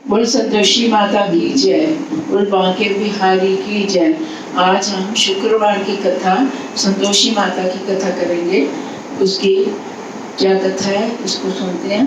बोल संतोषी माता की जय, बोल बांके बिहारी की जय। आज हम शुक्रवार की कथा संतोषी माता की कथा करेंगे। उसकी क्या कथा है इसको सुनते हैं।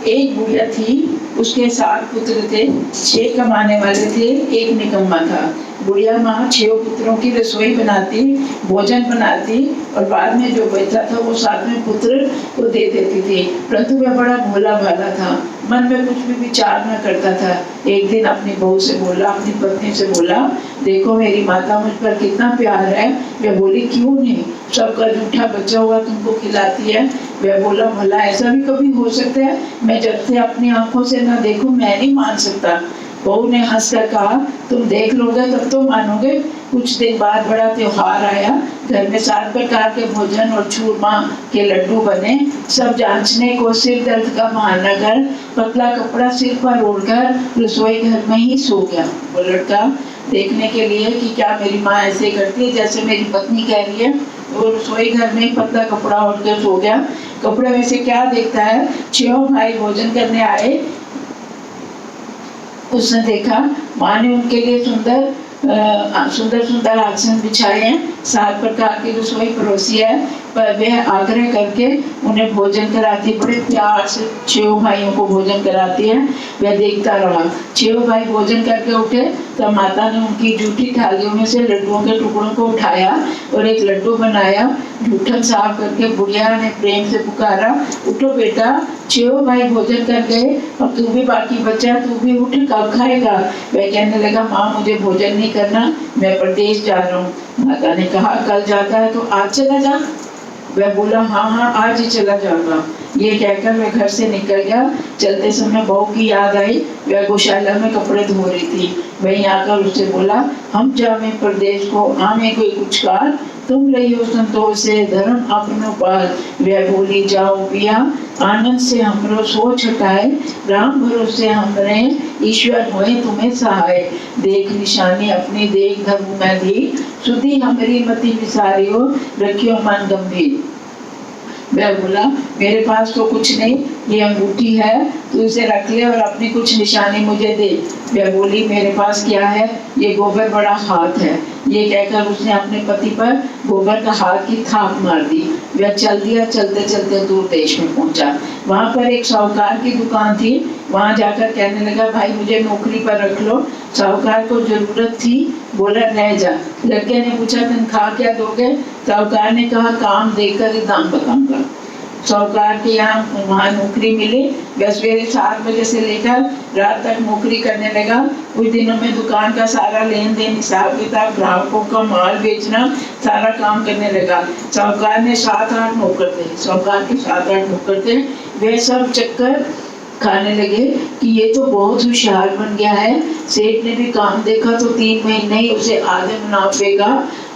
एक बुढ़िया थी, उसके 7 पुत्र थे। 6 कमाने वाले थे, एक निकम्मा था। बुढ़िया माँ 6 पुत्रों की रसोई बनाती, भोजन बनाती और बाद में जो बचा था वो 7वें पुत्र को दे देती थी। परंतु वह बड़ा भोला भाला था, मन में कुछ भी विचार न करता था। एक दिन अपनी बहू से बोला, अपनी पत्नी से बोला, देखो मेरी माता मुझ पर कितना प्यार है। वह बोली, क्यों नहीं, सबका जूठा बचा हुआ तुमको खिलाती है। वह बोला, भला ऐसा भी कभी हो सकता है? मैं जब से अपनी आंखों से ना देखूं मैं नहीं मान सकता। बहू ने हंसकर कहा, तुम देख लोगे तब तो मानोगे। कुछ दिन बाद बड़ा त्योहार आया। घर में 7 प्रकार के भोजन और चूरमा के लड्डू बने। सब जांचने को सिर दर्द का बहाना कर पतला कपड़ा सिर पर ओढ़कर रसोई घर में ही सो गया। वो लड़का देखने के लिए कि क्या मेरी माँ ऐसे करती है जैसे मेरी पत्नी कह रही है, वो रसोई घर में पतला कपड़ा ओढ़कर सो गया। कपड़े में से क्या देखता है, 6 भाई भोजन करने आए। उसने देखा माँ ने उनके लिए सुंदर सुंदर आसन बिछाए हैं, 7 प्रकार की रसोई परोसी है। पर वह आग्रह करके उन्हें भोजन कराती, बड़े प्यार से 6 भाइयों को भोजन कराती है। वह देखता रहा। 6 भाई भोजन करके उठे तब माता ने उनकी जूठी थालियों में से लड्डुओं के टुकड़ों को उठाया और एक लड्डू बनाया। जूठन साफ करके बुढ़िया ने प्रेम से पुकारा, उठो बेटा, 6 भाई भोजन कर गए, अब तू भी बाकी बचा, तू भी उठ, कब खाएगा? वह कहने लगा, माँ मुझे भोजन नहीं करना, मैं परदेश जा रहा हूँ। माता ने कहा, कल जाता है तो आज चला जा। वह बोला, हाँ आज ही चला जाऊंगा। ये कहकर वह घर से निकल गया। चलते समय बहू की याद आई। वह गौशाला में कपड़े धो रही थी। वहीं आकर उससे बोला, हम जावे प्रदेश को आने कोई कुछ काल, तुम रही हो संतोष से धर्म अपनो पाल। वह बोली, जाओ पिया आनंद से हमरो सोच हटाए, राम भरोसे हमरे ईश्वर होए तुम्हें सहाय। देख निशानी अपनी देख धर्म में दी, सुधी हमारी मति विसारियो, रखियो मन गंभीर। वह बोला, मेरे पास तो कुछ नहीं, ये अंगूठी है, तू इसे रख ले और अपनी कुछ निशानी मुझे दे। वह बोली, मेरे पास क्या है, ये गोबर बड़ा हाथ है। ये कहकर उसने अपने पति पर गोबर का हाथ की थाप मार दी। वह चल दिया। चलते चलते दूर देश में पहुंचा। वहां पर एक साहूकार की दुकान थी। वहां जाकर कहने लगा, भाई मुझे नौकरी पर रख लो। साहूकार को जरूरत थी, बोला रह जा। लड़के ने पूछा, तनख्वाह क्या दोगे? साहूकार ने कहा, काम देकर ही दाम बताऊंगा। साहूकार के यहाँ वहाँ नौकरी मिली। वह सवेरे 7 बजे से लेकर रात तक नौकरी करने लगा। कुछ दिनों में दुकान का सारा लेन देन, हिसाब किताब, ग्राहकों का माल बेचना, सारा काम करने लगा। साहूकार ने 7-8 नौकर थे। साहूकार के 7-8 नौकर थे। वे सब चक्कर खाने लगे कि ये तो बहुत होशियार बन गया है। सेठ ने भी काम देखा तो 3 महीने ही उसे आधे मुनाफे का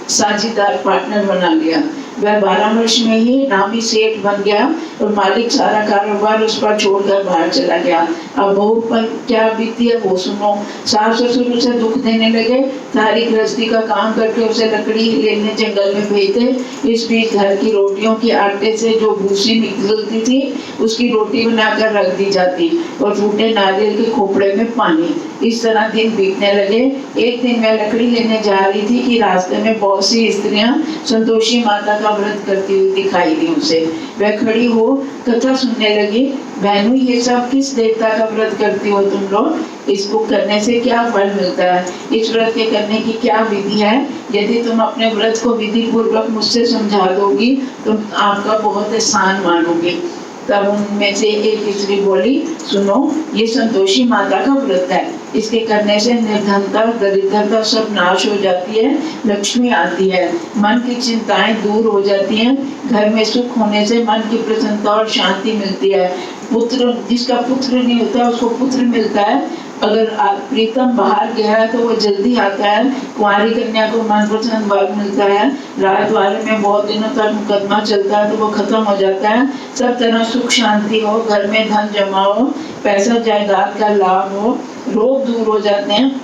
साझेदार पार्टनर बना लिया। वह 12 वर्ष में ही नामी सेठ बन गया और मालिक सारा कारोबार उस पर छोड़कर बाहर चला गया। अब बहू पर क्या बीती है वो सुनो। सास ससुर उसे दुख देने लगे। सारी गृहस्थी का काम करके उसे लकड़ी लेने जंगल में भेजते। इस बीच घर की रोटियों की आटे से जो भूसी निकलती थी उसकी रोटी बनाकर रख दी जाती और फूटे नारियल के खोपड़े में पानी। इस तरह दिन बीतने लगे। एक दिन मैं लकड़ी लेने जा रही थी कि रास्ते में बहुत सी स्त्रियां संतोषी माता का व्रत करती हुई दिखाई दी उसे। वह खड़ी हो कथा सुनने लगी। बहनों, ये सब किस देवता का व्रत करती हो तुम लोग? इसको करने से क्या फल मिलता है? इस व्रत के करने की क्या विधि है? यदि तुम अपने व्रत को विधि पूर्वक मुझसे समझा दोगी तो आपका बहुत एहसान मानोगी। तब उनमें से एक स्त्री बोली, सुनो, ये संतोषी माता का व्रत है। इसके करने से निर्धनता, दरिद्रता सब नाश हो जाती है, लक्ष्मी आती है, मन की चिंताएं दूर हो जाती हैं, घर में सुख होने से मन की प्रसन्नता और शांति मिलती है। पुत्र, जिसका पुत्र नहीं होता उसको पुत्र मिलता है। अगर प्रीतम बाहर गया है तो वो जल्दी आता है। कुंवारी कन्या को मनपसंद वर मिलता है। राजद्वार में बहुत दिनों तक मुकदमा चलता है तो वो खत्म हो जाता है। सब तरह सुख शांति हो, घर में धन जमा हो, पैसा जायदाद का लाभ हो, रोग दूर हो जाते हैं।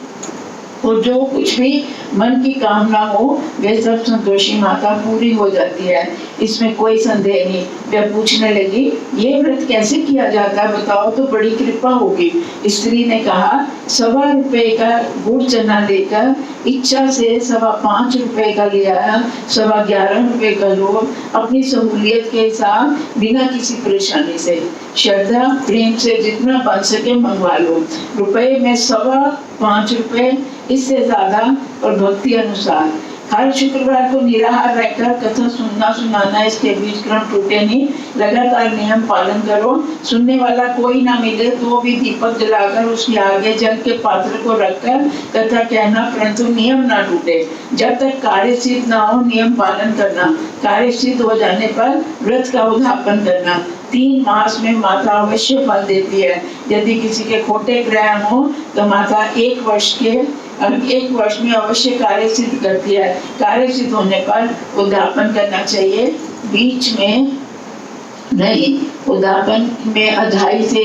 और जो कुछ भी मन की कामना हो वे सब संतोषी माता पूरी हो जाती है, इसमें कोई संदेह नहीं। वह पूछने लगी, ये व्रत कैसे किया जाता है बताओ तो बड़ी कृपा होगी। स्त्री ने कहा, 1.25 रुपए का गुड़ चना लेकर इच्छा से 5.25 रुपए का ले आया, 11.25 रुपए का लो, अपनी सहूलियत के साथ बिना किसी परेशानी से श्रद्धा प्रेम से जितना बन सके मंगवा लो। रुपए में 5.25 रुपए, इससे ज्यादा और भक्ति अनुसार। हर शुक्रवार को निराहार रहकर कथा सुनना सुनाना, इसके बीच क्रम टूटे नहीं, लगातार नियम पालन करो। सुनने वाला कोई ना मिले तो भी दीपक जलाकर उसके आगे जल के पात्र को रखकर कथा कहना, परंतु नियम ना टूटे। जब तक कार्य सिद्ध ना हो नियम पालन करना, कार्य सिद्ध हो जाने पर व्रत का उद्यापन करना। 3 मास में माता अवश्य फल देती है। यदि किसी के खोटे ग्रह हो तो माता 1 वर्ष में अवश्य कार्य सिद्ध करती है। कार्य सिद्ध होने पर उद्यापन करना चाहिए, बीच में नहीं। उद्यापन में अधाई से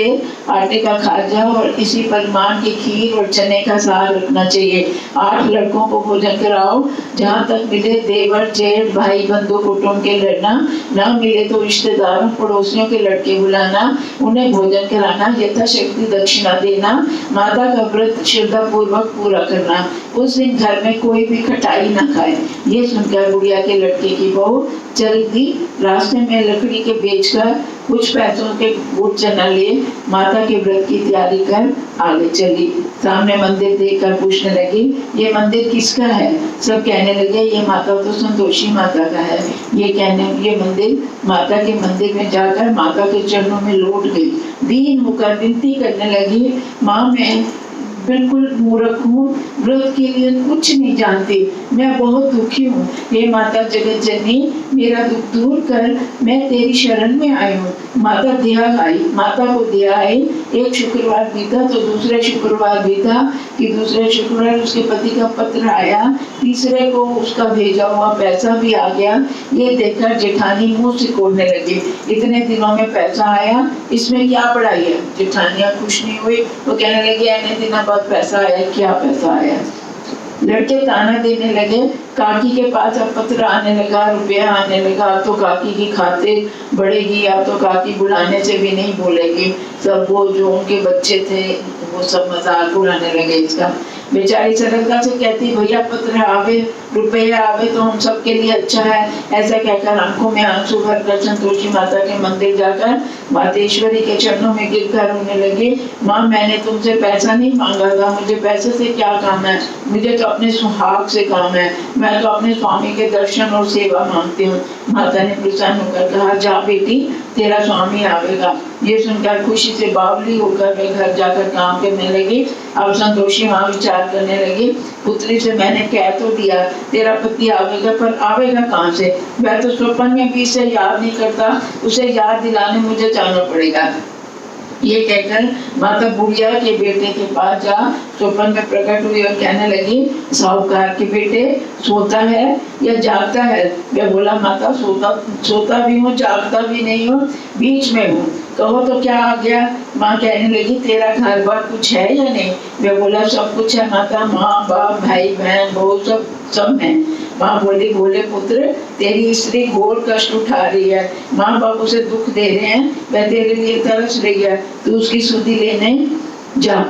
आटे का खाजा और इसी परिमाण की खीर और चने का साग रखना चाहिए। 8 लड़कों को भोजन कराओ, जहाँ तक मिले देवर जेठ भाई बंधु कुटुंब के लड़ना, न मिले तो रिश्तेदारों पड़ोसियों के लड़के बुलाना, उन्हें भोजन कराना, यथाशक्ति दक्षिणा देना। माता का व्रत श्रद्धा पूर्वक पूरा करना। उस दिन घर में कोई भी खटाई न खाए। ये सुनकर बुढ़िया के लड़के की बहू चल दी। रास्ते में लकड़ी के बेचकर कुछ पैसों के गुड़ चना लिए माता के व्रत की तैयारी कर आगे चली। सामने मंदिर देखकर पूछने लगी, ये मंदिर किसका है? सब कहने लगे, ये माता तो संतोषी माता का है। ये मंदिर माता के मंदिर में जाकर माता के चरणों में लौट गई। दीन होकर विनती करने लगी, माँ मैं बिल्कुल मूर्ख हूँ, व्रत के लिए कुछ नहीं जानती, मैं बहुत दुखी हूँ। हे माता जगत जननी, मेरा दुख दूर कर, मैं तेरी शरण में आई हूँ। माता को दिया आई। एक शुक्रवार बीता तो दूसरे शुक्रवार बीता कि दूसरे शुक्रवार उसके पति का पत्र आया, तीसरे को उसका भेजा हुआ पैसा भी आ गया। ये देखकर जेठानी मुंह सिकोड़ने लगी, इतने दिनों में पैसा आया, इसमें क्या पढ़ाई है? जेठानियां खुश नहीं हुई, वो कहने लगी इतने दिनों बाद पैसा आया, क्या पैसा आया? लड़के ताना देने लगे, काकी के पास अब पत्र आने लगा, रुपया आने लगा, अब तो काकी की खातिर बढ़ेगी, अब तो काकी बुलाने से भी नहीं बोलेगी। सब वो जो उनके बच्चे थे वो सब मजाक उड़ाने लगे इसका। बेचारी सरलता से कहती, भैया पत्र आवे, रुपया आवे तो हम सब के लिए अच्छा है। ऐसा कहकर आंखों में आंसू भरकर संतोषी माता के मंदिर जाकर मातेश्वरी के चरणों में गिरकर रोने लगी। माँ मैंने तुमसे पैसा नहीं मांगा था, मुझे पैसे से क्या काम है? मुझे तो अपने सुहाग से काम है, मैं तो अपने स्वामी के दर्शन और सेवा मांगती हूँ। माता ने प्रसन्न होकर कहा, जा बेटी तेरा स्वामी आवेगा। ये सुनकर खुशी से बावली होकर वे घर जाकर काम करने लगी। अब संतोषी माँ विचार करने लगी, पुत्री से मैंने कह तो दिया तेरा पति आवेगा, पर आवेगा कहाँ से? वह तो स्वप्न में भी इसे याद नहीं करता, उसे याद दिलाने मुझे जाना पड़ेगा। ये कहकर माता बुढ़िया के बेटे के पास जा स्वप्न में प्रकट हुई और कहने लगी, साहूकार के बेटे सोता है या जागता है? वह बोला, माता सोता भी हूँ, जागता भी नहीं हूँ, बीच में हूँ, कहो तो क्या आ गया? माँ कहने लगी, तेरा घर बार कुछ है या नहीं? वह बोला, सब कुछ है माता, माँ बाप भाई बहन बहू सब है। माँ बोली, बोले पुत्र तेरी स्त्री घोर कष्ट उठा रही है, माँ बाप उसे दुख दे रहे हैं, वह तेरे लिए तरस रही है, तू उसकी सुधि लेने जा।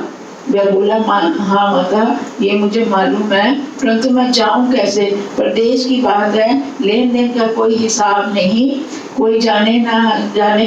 वह बोला, हाँ माता ये मुझे मालूम है, परंतु मैं जाऊं कैसे? प्रदेश की बात है, लेन देन का कोई हिसाब नहीं, कोई जाने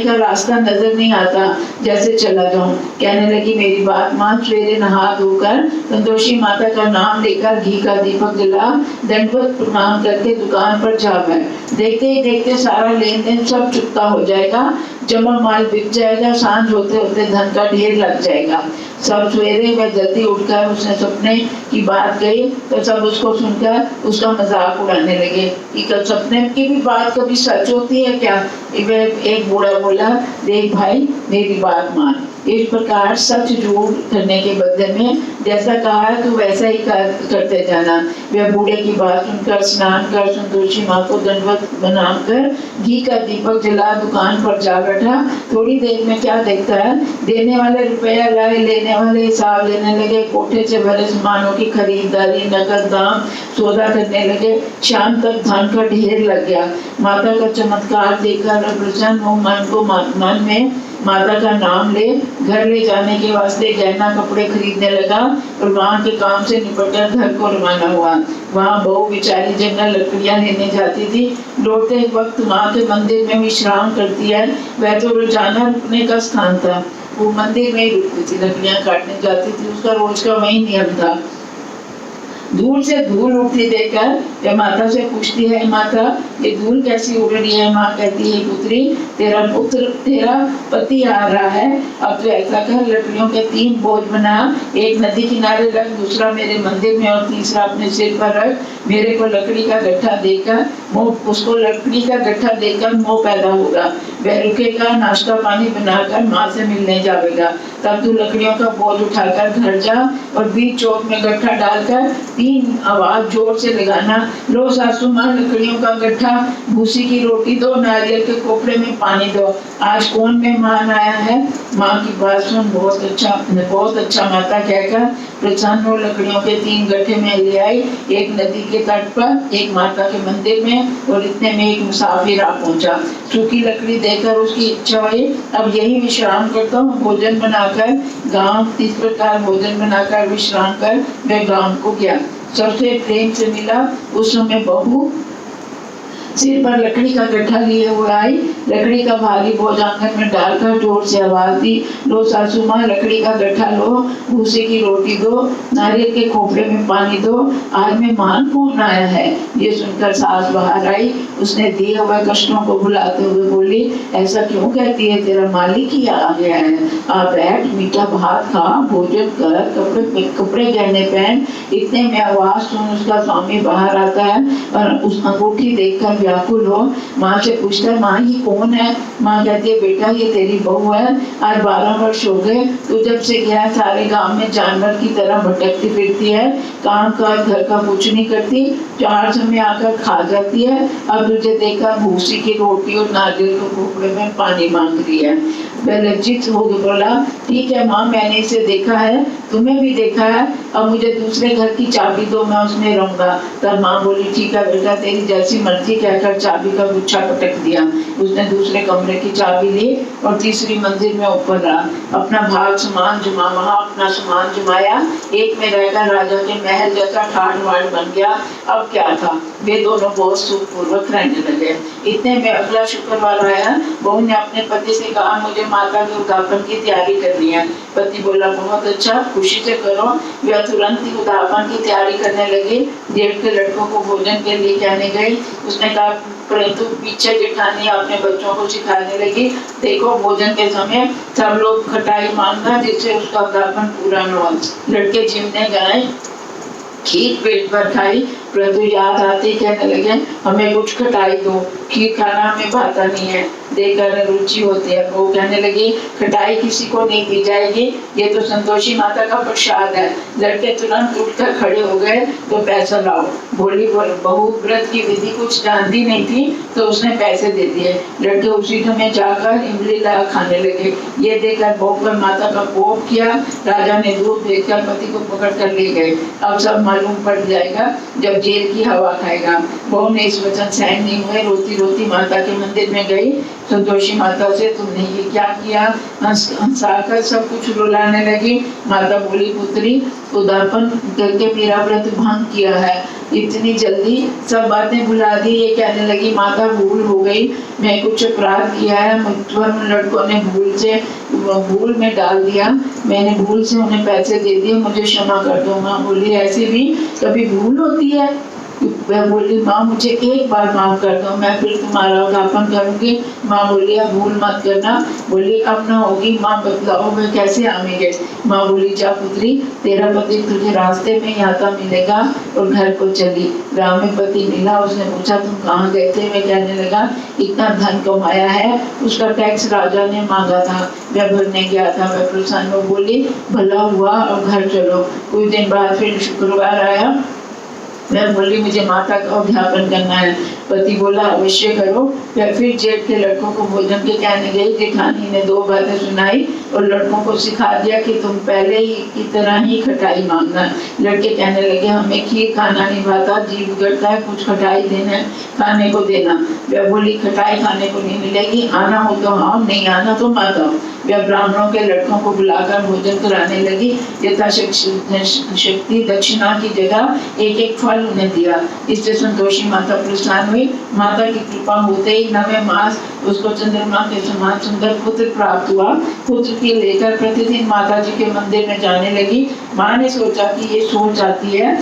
का रास्ता नजर नहीं आता, जैसे चला जाऊं। कहने लगी, मेरी बात मान, सवेरे नहा धोकर संतोषी माता का नाम लेकर घी का दीपक जला, दंडवत प्रणाम करके दुकान पर जा बैठ। देखते ही देखते सारा लेन देन सब चुकता हो जाएगा, जमा माल बिक जाएगा, सांझ होते होते धन का ढेर लग जाएगा। सब सवेरे वह जल्दी उठकर उसने सपने की बात कही तो सब उसको सुनकर उसका मजाक उड़ाने लगे कि सपने की भी बात कभी सच होती है क्या? एक बूढ़ा बोला, देख भाई मेरी बात मान, इस प्रकार सच झूठ करने के बदले में जैसा कहा है तो वैसा ही करते जाना। वह बूढ़े की बात सुनकर स्नान कर संतोषी माँ को दंडवत बनाकर घी का दीपक जला दुकान पर जा बैठा। थोड़ी देर में क्या देखता है, देने वाले रुपया लाए, लेने वाले हिसाब लेने लगे, कोठे से भरे सामानों की खरीदारी, नकद दाम सौदा करने लगे। शाम तक धन का ढेर लग गया। माता का चमत्कार देखकर प्रसन्न हो मन में माता का नाम ले घर ले जाने के वास्ते गहना कपड़े खरीदने लगा और वहाँ के काम से निपटकर घर को रवाना हुआ। वहाँ बहू बेचारी जंगल लकड़ियाँ लेने जाती थी। लौटते वक्त वहाँ के मंदिर में विश्राम करती है। वह तो रोजाना रुकने का स्थान था, वो मंदिर में ही रुकती थी, लकड़ियाँ काटने जाती थी, उसका रोज का वही नियम था। दूर से धूल उड़ती देखकर जब माता से पूछती है, माता ये धूल कैसी उड़ रही है? माँ कहती है, पुत्री तेरा पति आ रहा है, अब तो ऐसा कर लकड़ियों के 3 बोझ बना, एक नदी किनारे रख, दूसरा मेरे मंदिर में और तीसरा अपने सिर पर रख। मेरे को लकड़ी का गट्ठा देकर उसको लकड़ी का गट्ठा देकर मोह पैदा होगा। वह रुकेगा, नाश्ता पानी बनाकर माँ से मिलने जाएगा। तब तू लकड़ियों का बोझ उठाकर घर जा और बीच चौक में गट्ठा डालकर 3 आवाज जोर से लगाना, लो सासू माँ लकड़ियों का गट्ठा, भूसी की रोटी दो, नारियल के कोपड़े में पानी दो, आज कौन मेहमान आया है? माँ की बात सुन बहुत अच्छा माता कहकर प्रसन्न हो लकड़ियों के 3 गट्ठे में ले आई। एक नदी के तट पर, एक माता के मंदिर में और इतने में एक मुसाफिर आ पहुंचा। सूखी लकड़ी देकर उसकी इच्छा हुई, अब यही विश्राम करता हूँ, भोजन बनाकर गांव, इस प्रकार भोजन बनाकर विश्राम कर वह गांव को गया। सबसे प्रेम से मिला। उस समय बहू सिर पर लकड़ी का गट्ठा लिए हुए आई। लकड़ी का भारी बोझ आंगन में डालकर जोर से आवाज दी, लो सासू माँ लकड़ी का गट्ठा लो, भूसे की रोटी दो, नारियल के खोपड़े में पानी दो, आज मेहमान कौन आया है? ये सुनकर सास बाहर आई। उसने दिए हुए कष्टों को भुलाते हुए बोली, ऐसा क्यों कहती है? तेरा मालिक ही आ गया है, आ बैठ, मीठा भात खा, भोजन कर, कपड़े गहने पहन। इतने में आवाज सुन उसका स्वामी बाहर आता है और उस अंगूठी देखकर व्याकुल हो माँ से पूछता है, माँ ये कौन है? माँ कहती है, बेटा ये तेरी बहू है, आज 12 वर्ष हो गए, तू जब से गया सारे गांव में जानवर की तरह भटकती फिरती है, काम काज घर का कुछ नहीं करती, 4 समय आकर खा जाती है, अब तुझे देखा भूसी की रोटी और नारियल के टुकड़े में पानी मांग रही है। वह लज्जित होकर बोला, ठीक है माँ, मैंने इसे देखा है, तुम्हें भी देखा है, अब मुझे दूसरे घर की चाबी दो, मैं उसमें रहूंगा। तब माँ बोली, ठीक है बेटा, तेरी जैसी मर्जी कहकर चाबी का गुच्छा पटक दिया। उसने दूसरे कमरे की चाबी ली और तीसरी मंजिल में ऊपर रहा, अपना भाग सामान जुमा, वहाँ अपना सामान जुमाया, एक में रहकर राजा के महल जैसा ठाठ वाठ बन गया। अब क्या था, वे दोनों बहुत सुखपूर्वक रहने लगे। इतने में अगला शुक्रवार आया। बहू ने अपने पति से कहा, मुझे माता के उद्यापन की तैयारी करनी है। पति बोला, बहुत अच्छा, खुशी से करो। वह तुरंत ही उद्यापन की तैयारी करने लगी। जेठ के लड़कों को भोजन के लिए कहने गई। उसने कहा, परंतु पीछे जेठानी अपने बच्चों को सिखाने लगी, देखो भोजन के समय सब लोग खटाई मांगना जिससे उसका उद्यापन पूरा न हो। लड़के जिमने गए, खीर पेट पर खाई, परंतु याद आते कहने लगे, हमें कुछ खटाई दो, खीर खाना हमें भाता नहीं है, देखकर रुचि होती है। वो कहने लगी, खटाई किसी को नहीं दी जाएगी, ये तो संतोषी माता का प्रसाद है। लड़के तुरंत उठकर खड़े हो गए, तो पैसा लाओ। बोली बहू व्रत की विधि कुछ जानती नहीं थी, तो उसने पैसे दे दिए। लड़के उसी समय जाकर इमली ला खाने लगे। ये देखकर बहू पर माता का कोप किया। राजा ने दूध देखकर पति को पकड़ कर ले गए। अब सब मालूम पड़ जाएगा जब जेल की हवा खाएगा। बहू ने इस वचन सहन नहीं हुए, रोती रोती माता के मंदिर में गई। संतोषी माता से, तुमने ये क्या किया? हंसाकर सब कुछ रुलाने लगी। माता बोली, पुत्री, उद्यापन करके मेरा व्रत भंग किया है, इतनी जल्दी सब बातें भुला दी। ये कहने लगी, माता भूल हो गई, मैं कुछ अपराध किया है, मुझपर लड़कों ने भूल में डाल दिया, मैंने भूल से उन्हें पैसे दे दिए, मुझे क्षमा कर दो। माँ बोली, ऐसे भी कभी भूल होती है? मैं बोली माँ मुझे एक बार माफ कर दो, मैं फिर तुम्हारा उद्यापन करूंगी। माँ बोली अब भूल मत करना। बोली अब ना होगी। माँ बतलाओ मैं कैसे आवेंगे। माँ बोली जा पुत्री, तेरा पति तुझे रास्ते में ही आता मिलेगा। और घर को चली। गाँव में पति मिला, उसने पूछा तुम कहाँ गए थे। मैं कहने लगा इतना धन कमाया है, उसका टैक्स राजा ने मांगा था, मैं भरने गया था। मैं प्रसन्न बोली भला हुआ, अब घर चलो। कुछ दिन बाद फिर शुक्रवार आया। मैं बोली मुझे माता का उद्यापन करना है। पति बोला अवश्य करो। मैं फिर जेठ के लड़कों को भोजन के कहने गई। जेठानी ने 2 बातें सुनाई और लड़कों को सिखा दिया कि तुम पहले ही की तरह ही खटाई मांगना। लड़के कहने लगे हमें खीर खाना नहीं भाता, जी बिगड़ता है, कुछ खटाई देना खाने को देना। मैं बोली खटाई खाने को नहीं मिलेगी, आना हो तो हाँ, नहीं आना तो मत आओ। वह ब्राह्मणों के लड़कों को बुलाकर भोजन कराने लगी। यथाशक्ति दक्षिणा की जगह एक एक फल उन्हें दिया। इससे संतोषी माता प्रसन्न हुई। माता की कृपा होते ही 9वें मास उसको चंद्रमा के समान सुंदर पुत्र प्राप्त हुआ। पुत्र की लेकर प्रतिदिन माता जी के मंदिर में जाने लगी। माँ ने सोचा कि ये सोच आती है,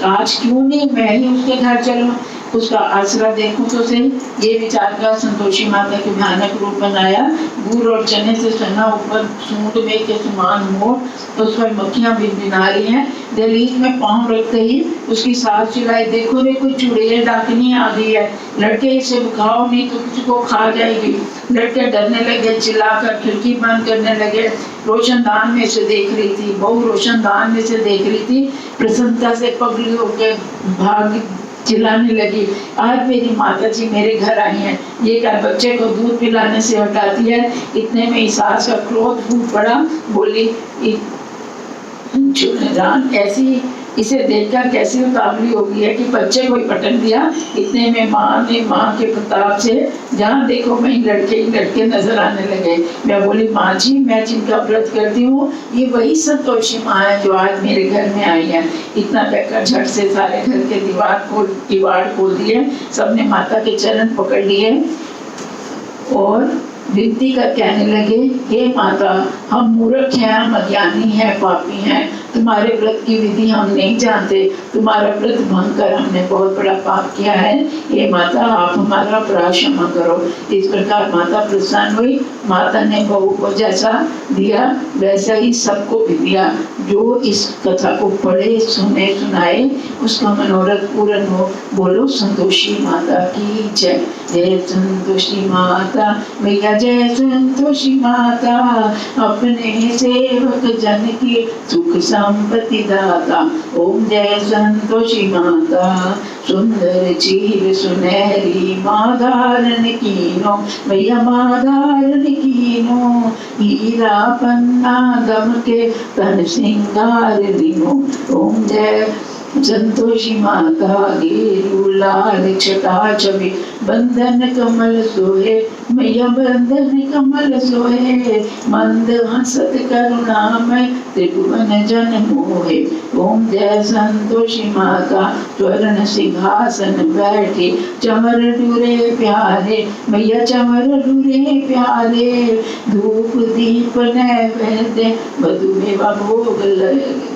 आज क्यों नहीं मैं ही उसके घर चलूं, उसका आसरा देखूं तो सही। ये विचार कर संतोषी माता के भयानक रूप बनाया। गुड़ और चने से सना ऊपर सूंड में के समान हो, तो उस पर मक्खियां भिनभिना रही हैं। दहलीज में पांव रखते ही उसकी सास चिल्लाई देखो रे कोई चुड़ैल डाकनी आ गई है, लड़के इसे भगाओ नहीं तो किसी को खा जाएगी। लड़के डरने लगे, चिल्लाकर खिड़की बंद करने लगे। रोशनदान में से देख रही थी, बहू रोशनदान में से देख रही थी। प्रसन्नता से पगड़ी होकर भाग चिल्लाने लगी आज मेरी माता जी मेरे घर आई हैं, ये क्या बच्चे को दूध पिलाने से हटाती है। इतने में सास का क्रोध फूट पड़ा। बोली जान ऐसी इसे देखकर कैसी उतावली हो गई है कि बच्चे को ही पटक दिया। इतने में माँ के प्रताप से जहाँ देखो वहीं लड़के ही लड़के नजर आने लगे। मैं बोली माँ जी मैं जिनका व्रत करती हूँ ये वही संतोषी माँ है जो आज मेरे घर में आई है। इतना कहकर झट से सारे घर के किवाड़ खोल दिए। सबने माता के चरण पकड़ लिए और विनती कर कहने लगे हे माता हम मूर्ख हैं, हम अज्ञानी हैं, पापी हैं, तुम्हारे व्रत की विधि हम नहीं जानते, तुम्हारा व्रत भंग कर हमने बहुत बड़ा पाप किया है। ये माता आप हमारा अपराध क्षमा करो। इस प्रकार माता प्रसन्न हुई। माता ने बहू को जैसा दिया वैसा ही सबको भी दिया। जो इस कथा को पढ़े सुने सुनाए उसका मनोरथ पूर्ण हो। बोलो संतोषी माता की जय। जय संतोषी माता मैया, जय संतोषी माता अपने सेवक जन की सुख संपत्ति दाता। ओम जय संतोषी माता सुंदर चीर सुनहरी माँ धारण कीनो, मैया माँ धारण कीनो। हीरा पन्ना दम के तन सिंगार लीनो। ओम जय संतोषी माता घेरू लाल छटा छवि बंधन कमल सोहे, मैया बंधन कमल सोहे। मंद हसत करुणामय त्रिभुवन जन मोहे। ओम जय संतोषी माता स्वर्ण सिंहासन बैठे चमर डूरे प्यारे, मैया चमर डूरे प्यारे। धूप दीप नैवेद्य मधुमेवा भोग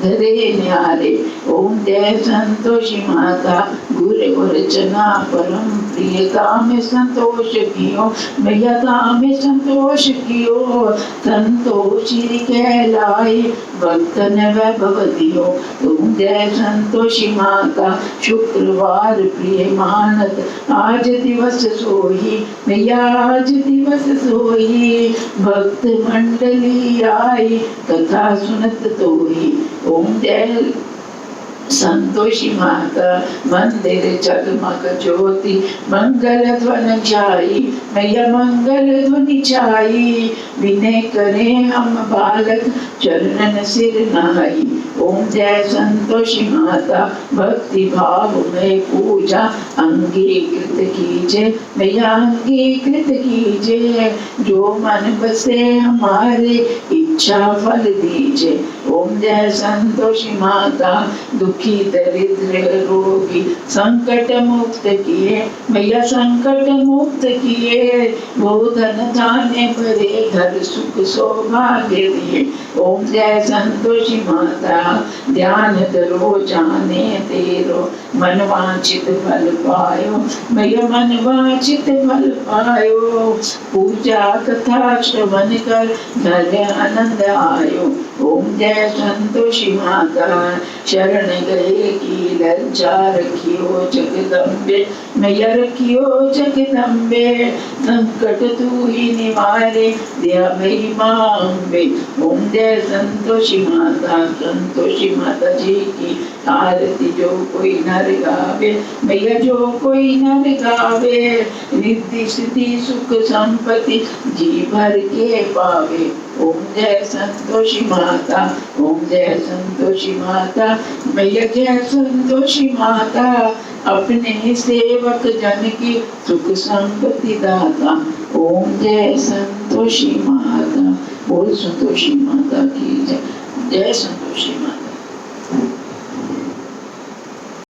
धरे न्यारे। ओम जय संतोषी माता गुर और चना परम प्रियता में संतोष कियो, मैया में संतोष कियो। संतोषी कहलाए भक्तन वैभव दियो। तुम जय संतोषी माता शुक्रवार प्रिय मानत आज दिवस सोही, मैया आज दिवस सोही। भक्त मंडली आई कथा सुनत तोही। ओम जय संतोषी माता मंदिर जगमग ज्योति मंगल ध्वनि छाई, मैया मंगल ध्वनि छाई। विनय करे हम बालक चरणन सिर नहाई। ओम जय संतोषी माता भक्ति भाव में पूजा अंगीकृत कीजिए, मैया अंगीकृत कीजिए। जो मन बसे हमारे इच्छा फल दीजिए। ओम जय संतोषी माता, दुखी दरिद्र रोगी संकट मुक्त किए, मैया संकट मुक्त किए। वो धन धान्य भरे घर सुख सौभाग्य दिए। ओम जय संतोषी माता, ध्यान धरो जाने तेरो, मन वांछित फल पायो, मैया मन वांछित फल पायो। पूजा कथा श्रवण कर घर आनंद आयो। ओम जय संतोषी माता, शरण गए की लज्जा रखियो जगदम्बे, मैया रखियो जगदम्बे। संकट तू ही निवारे, दिया महिमा अम्बे। ओम जय संतोषी माता, संतोषी माता जी की आरती जो कोई नर गावे, मैया जो कोई नर गावे, रिद्धि सिद्धि सुख संपत्ति जी भर के पावे। ओम जय संतोषी माता, ओम जय संतोषी माता, मैया जय संतोषी माता। अपने सेवक जन की सुख संपत्ति दाता। ओम जय संतोषी माता, बोल संतोषी माता की जय। जय संतोषी माता।